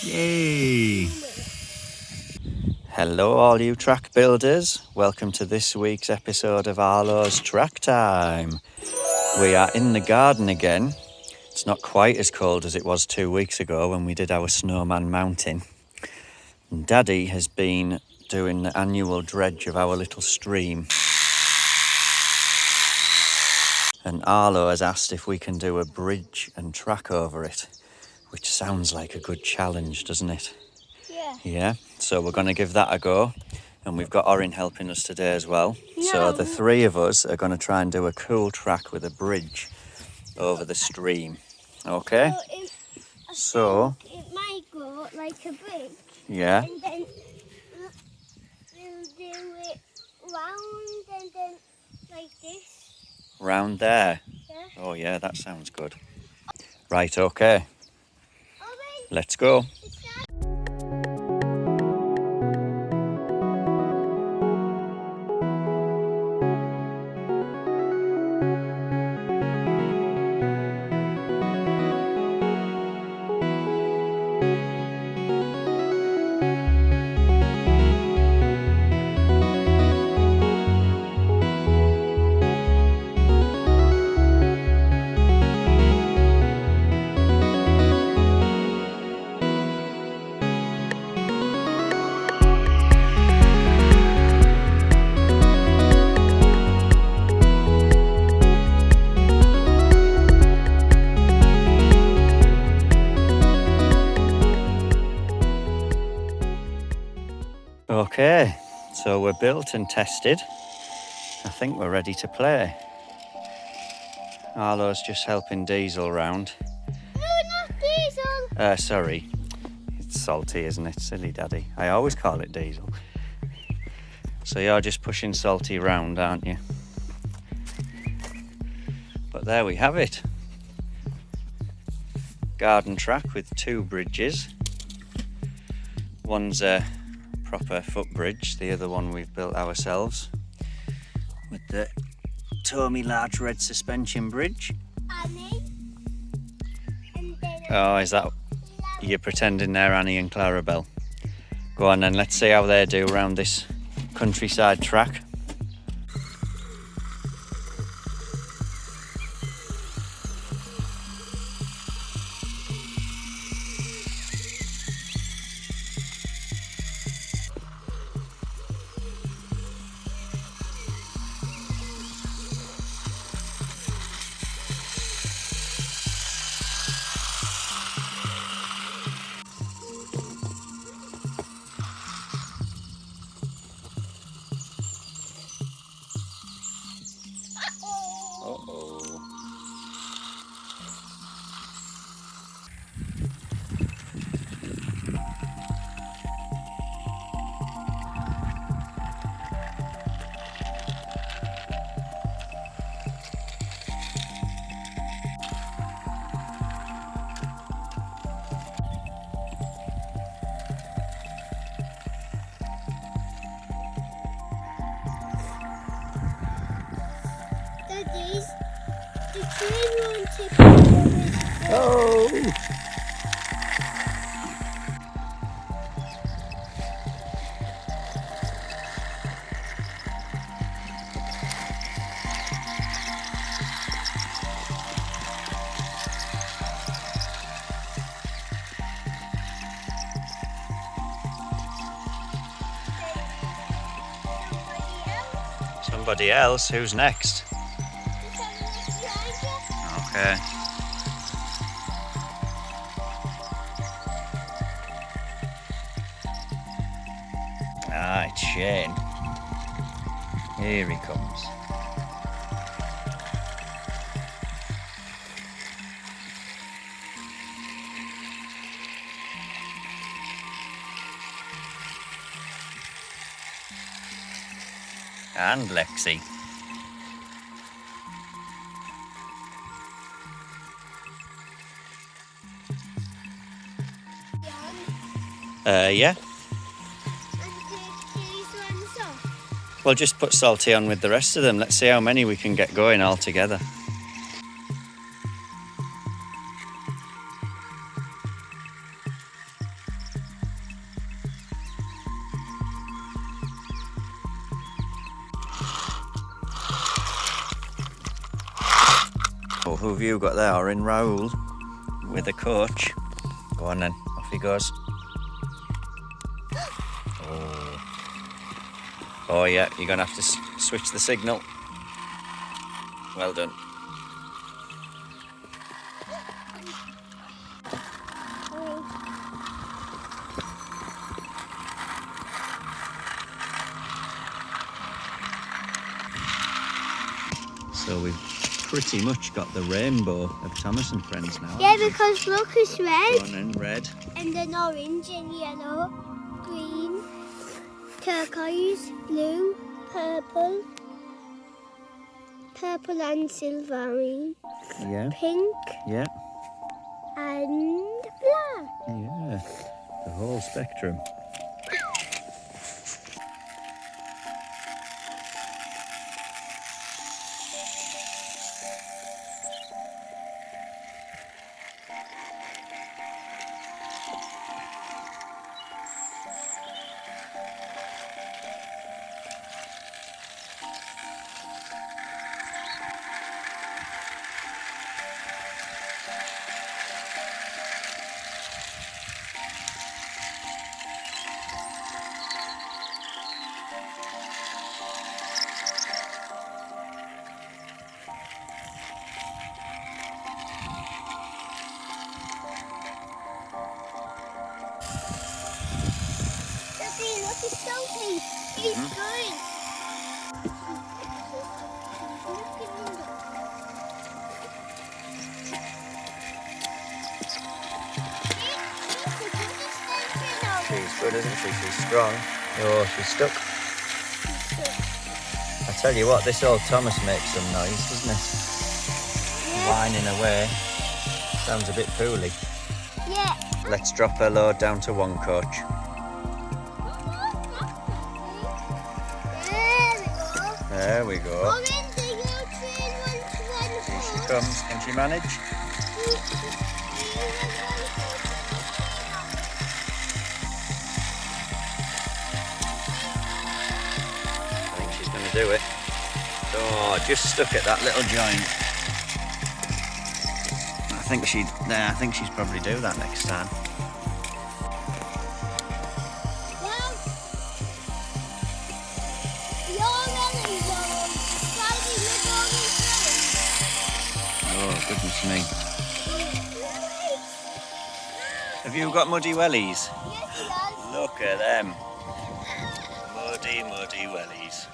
Yay! Hello all you track builders, welcome to this week's episode of Arlo's Track Time. We are in the garden again. It's not quite as cold as it was 2 weeks ago when we did our snowman mountain. And Daddy has been doing the annual dredge of our little stream. And Arlo has asked if we can do a bridge and track over it, which sounds like a good challenge, doesn't it? Yeah, so we're going to give that a go. And we've got Orin helping us today as well. No. So the three of us are going to try and do a cool track with a bridge over the stream. Okay? So it might go like a bridge. Yeah. And then we'll do it round and then like this. Round there? Yeah. Oh yeah, that sounds good. Right, okay. Orin, Let's go. Okay, so we're built and tested. I think we're ready to play. Arlo's just helping Diesel round. no, not Diesel. Sorry. It's Salty, isn't it? Silly Daddy. I always call it Diesel. So you're just pushing Salty round, aren't you? But there we have it. Garden track with 2 bridges. One's a proper footbridge, the other one we've built ourselves with the Tomy large red suspension bridge. Annie. And then Oh, is that you're pretending they're Annie and Clarabelle? Go on then, let's see how they do around this countryside track. Uh-oh. Daddy's the train won't take over. Oh! Somebody else? Who's next? Okay. Ah, it's Shane. Here he comes. And Lexi. Yeah. And take these ones off. We'll just put Salty on with the rest of them. Let's see how many we can get going all together. Oh, who have you got there? Or in Raoul with a coach. Go on then, off he goes. Oh yeah, you're gonna have to switch the signal. Well done. So we've pretty much got the rainbow of Thomas and Friends now. Yeah, because look, it's red. Go on then, red. And then orange and yellow, green, turquoise, blue, purple and silvery, Yeah. pink, Yeah. and black. Yeah. The whole spectrum. Daddy, look, it's salty. He's going. She's good, isn't she? She's strong. Oh, she's stuck. I tell you what, this old Thomas makes some noise, doesn't it? Yeah. Whining away. Sounds a bit poorly. Yeah. Let's drop her load down to one coach. There we There we go. go. Orange, the little train wants to run Here she home. comes. Can she manage? I think she's going to do it. Oh, just stuck at that little joint. I think she'd probably do that next time. Well, you're ready, Mom. Daddy, with orange Oh, goodness me. bellies. Have you got muddy wellies? Yes, he does. Look at them. Muddy wellies.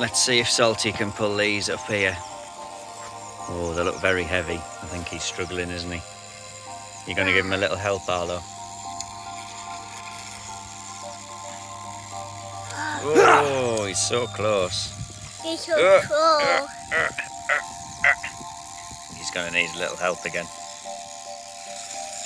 Let's see if Salty can pull these up here. Oh, they look very heavy. I think he's struggling, isn't he? You're going to give him a little help, Arlo. Oh, he's so close. He's so cool. He's going to need a little help again.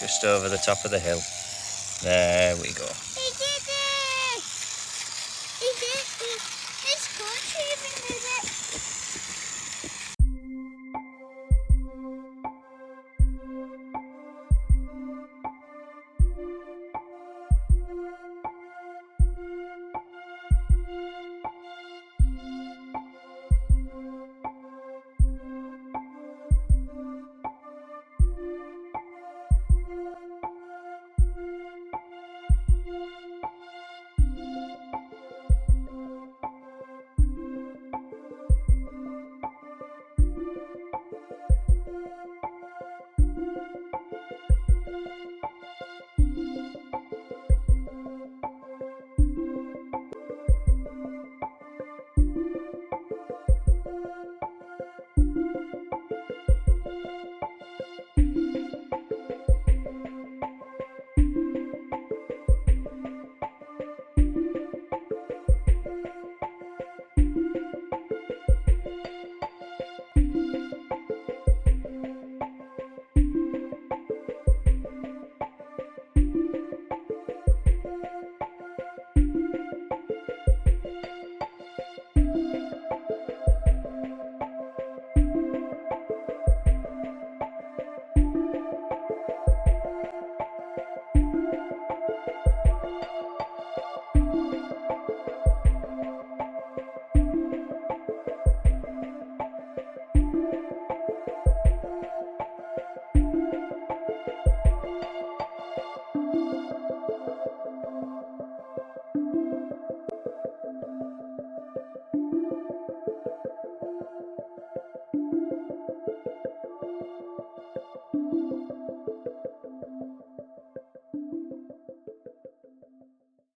Just over the top of the hill. There we go.